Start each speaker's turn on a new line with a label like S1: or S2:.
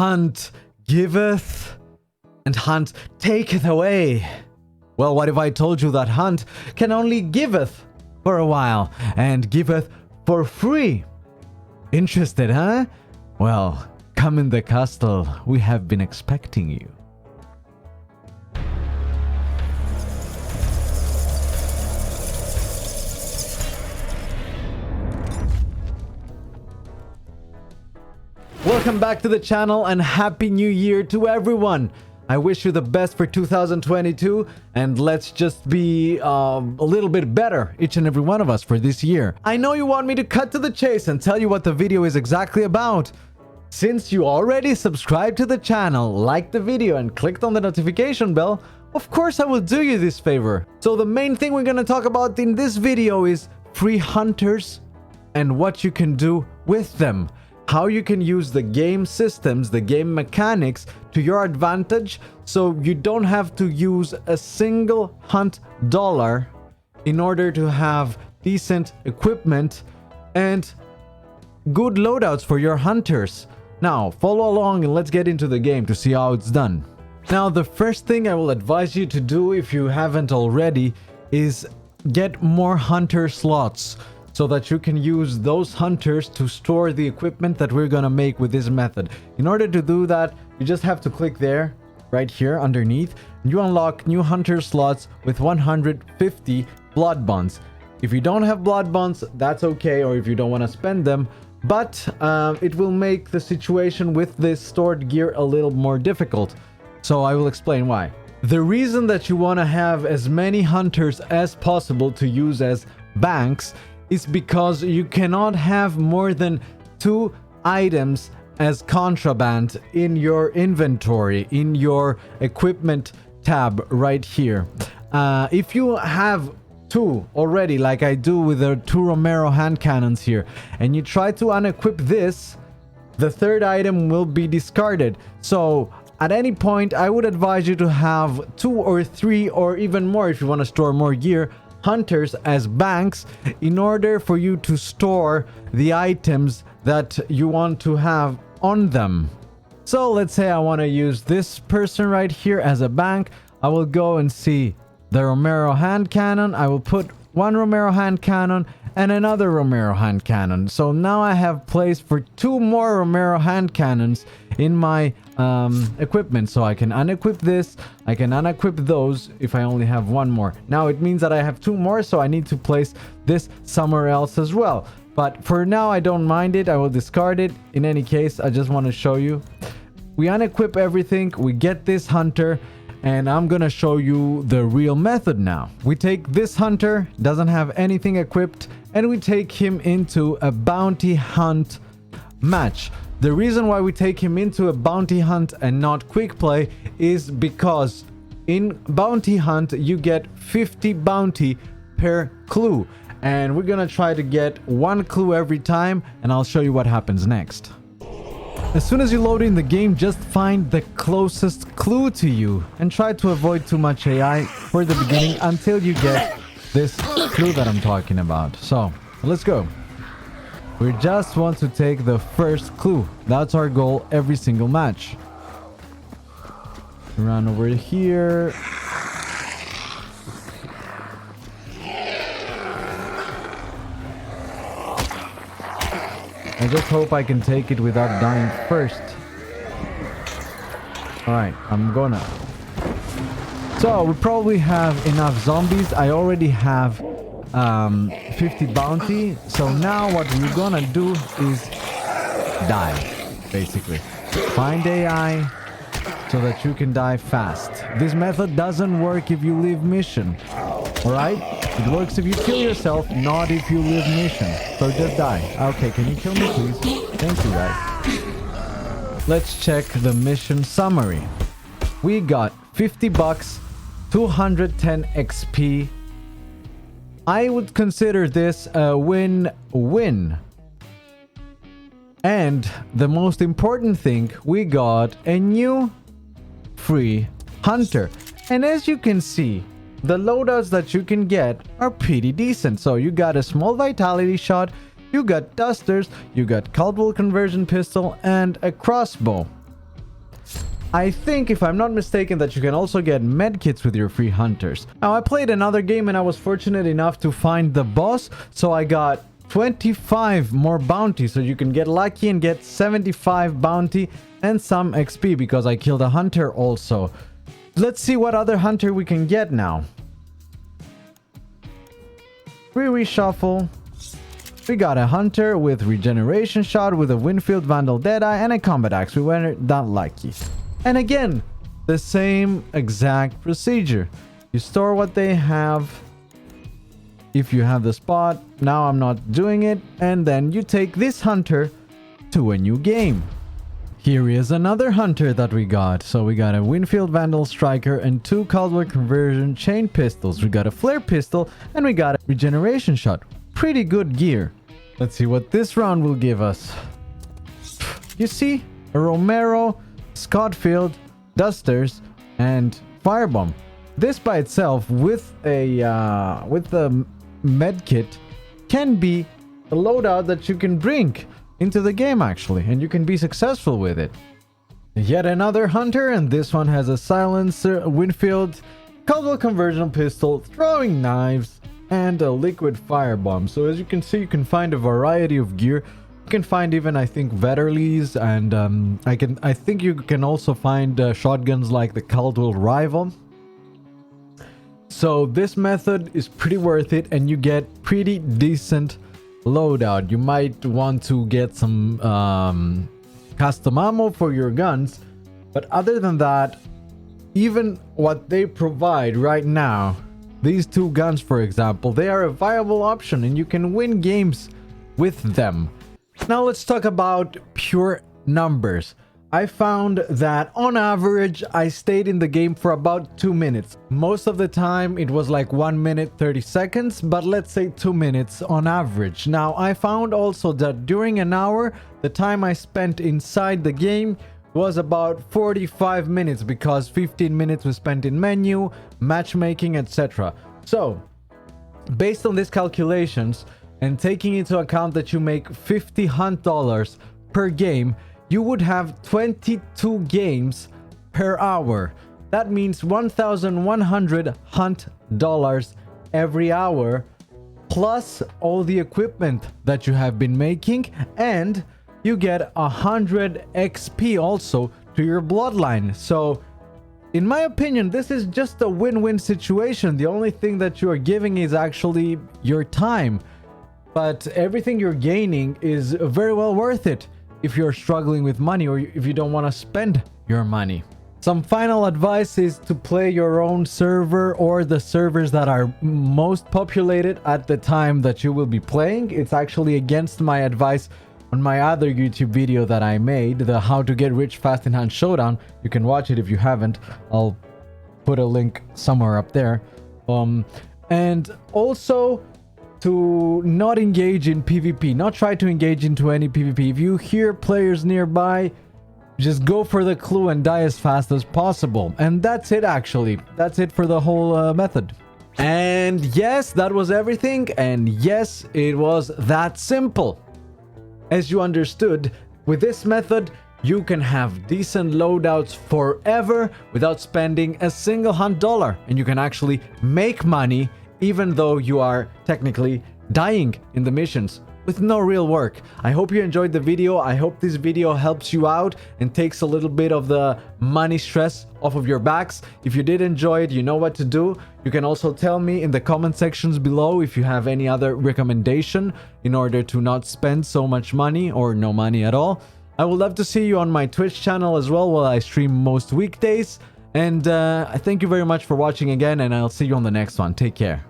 S1: Hunt giveth, and hunt taketh away. Well, what if I told you that hunt can only giveth for a while and giveth for free? Interested, huh? Well, come in the castle. We have been expecting you. Welcome back to the channel and Happy New Year to everyone. I wish you the best for 2022 and let's just be a little bit better, each and every one of us, for this year. I know you want me to cut to the chase and tell you what the video is exactly about. Since you already subscribed to the channel, liked the video and clicked on the notification bell, of course I will do you this favor. So the main thing we're gonna talk about in this video is free hunters and what you can do with them. How you can use the game systems, the game mechanics to your advantage, so you don't have to use a single hunt dollar in order to have decent equipment and good loadouts for your hunters. Now, follow along and let's get into the game to see how it's done. Now, the first thing I will advise you to do, if you haven't already, is get more hunter slots, so that you can use those hunters to store the equipment that we're gonna make with this method. In order to do that, you just have to click there, right here underneath. You unlock new hunter slots with 150 blood bonds. If you don't have blood bonds, that's okay, or if you don't want to spend them, but it will make the situation with this stored gear a little more difficult. So I will explain why. The reason that you want to have as many hunters as possible to use as banks is because you cannot have more than 2 items as contraband in your inventory, in your equipment tab right here. If you have 2 already, like I do with the 2 Romero hand cannons here, and you try to unequip this, the 3rd item will be discarded. So at any point, I would advise you to have 2 or 3 or even more, if you want to store more gear, hunters as banks in order for you to store the items that you want to have on them. So let's say I want to use this person right here as a bank. I will go and see the Romero hand cannon. I will put 1 Romero hand cannon and another Romero hand cannon. So now I have place for 2 more Romero hand cannons in my equipment. So I can unequip this, I can unequip those if I only have 1 more. Now it means that I have 2 more, so I need to place this somewhere else as well. But for now, I don't mind it. I will discard it. In any case, I just want to show you. We unequip everything, we get this hunter, and I'm gonna show you the real method now. We take this hunter, doesn't have anything equipped, and we take him into a bounty hunt match. The reason why we take him into a bounty hunt and not quick play is because in bounty hunt you get 50 bounty per clue, and we're gonna try to get 1 clue every time, and I'll show you what happens next. As soon as you load in the game, just find the closest clue to you and try to avoid too much AI for the beginning until you get this clue that I'm talking about. So let's go. We just want to take the first clue. That's our goal every single match. Run over here. I just hope I can take it without dying first. Alright, I'm gonna. So we probably have enough zombies. I already have 50 bounty. So now what we're gonna do is die, basically. Find AI so that you can die fast. This method doesn't work if you leave mission. Alright? It works if you kill yourself, not if you leave mission. So just die. Okay, can you kill me, please? Thank you, guys. Let's check the mission summary. We got 50 bucks, 210 XP. I would consider this a win-win. And the most important thing, we got a new free hunter. And as you can see, the loadouts that you can get are pretty decent. So you got a small vitality shot, you got dusters, you got caldwell conversion pistol, and a crossbow. I think, if I'm not mistaken, that you can also get medkits with your free hunters. Now, I played another game and I was fortunate enough to find the boss, so I got 25 more bounty, so you can get lucky and get 75 bounty and some XP because I killed a hunter also. Let's see what other hunter we can get now. Reshuffle. We got a hunter with regeneration shot, with a Winfield Vandal Deadeye, and a combat axe. We weren't that lucky. And again, the same exact procedure. You store what they have. If you have the spot, now I'm not doing it, and then you take this hunter to a new game. Here is another hunter that we got. So we got a Winfield Vandal Striker and 2 Caldwell Conversion Chain Pistols. We got a Flare Pistol and we got a Regeneration Shot. Pretty good gear. Let's see what this round will give us. You see, a Romero, Scottfield, Dusters, and Firebomb. This by itself, with the medkit, can be a loadout that you can bring into the game actually, and you can be successful with it. Yet another hunter, and this one has a silencer, Winfield, Caldwell Conversion Pistol, throwing knives, and a liquid firebomb. So as you can see, you can find a variety of gear. You can find even, I think, Vetterlies, and I think you can also find shotguns like the Caldwell Rival. So this method is pretty worth it, and you get pretty decent loadout. You might want to get some custom ammo for your guns, but other than that, even what they provide right now, these 2 guns for example, they are a viable option and you can win games with them. Now let's talk about pure numbers. I found that on average I stayed in the game for about 2 minutes. Most of the time it was like 1 minute 30 seconds, but let's say 2 minutes on average. Now I found also that during an hour, the time I spent inside the game was about 45 minutes, because 15 minutes was spent in menu, matchmaking, etc. So based on these calculations and taking into account that you make $50 hunt per game, you would have 22 games per hour. That means 1,100 hunt dollars every hour, plus all the equipment that you have been making, and you get 100 XP also to your bloodline. So in my opinion, this is just a win-win situation. The only thing that you are giving is actually your time, but everything you're gaining is very well worth it if you're struggling with money or if you don't want to spend your money. Some final advice is to play your own server or the servers that are most populated at the time that you will be playing. It's actually against my advice on my other YouTube video that I made, the How to Get Rich Fast in Hand Showdown. You can watch it if you haven't. I'll put a link somewhere up there. And also to not engage in PvP, not try to engage into any PvP. If you hear players nearby, just go for the clue and die as fast as possible. And that's it actually. That's it for the whole method. And yes, that was everything. And yes, it was that simple. As you understood, with this method, you can have decent loadouts forever without spending a single hunt dollar. And you can actually make money even though you are technically dying in the missions with no real work. I hope you enjoyed the video. I hope this video helps you out and takes a little bit of the money stress off of your backs. If you did enjoy it, you know what to do. You can also tell me in the comment sections below if you have any other recommendation in order to not spend so much money or no money at all. I would love to see you on my Twitch channel as well, where I stream most weekdays. And I thank you very much for watching again, and I'll see you on the next one. Take care.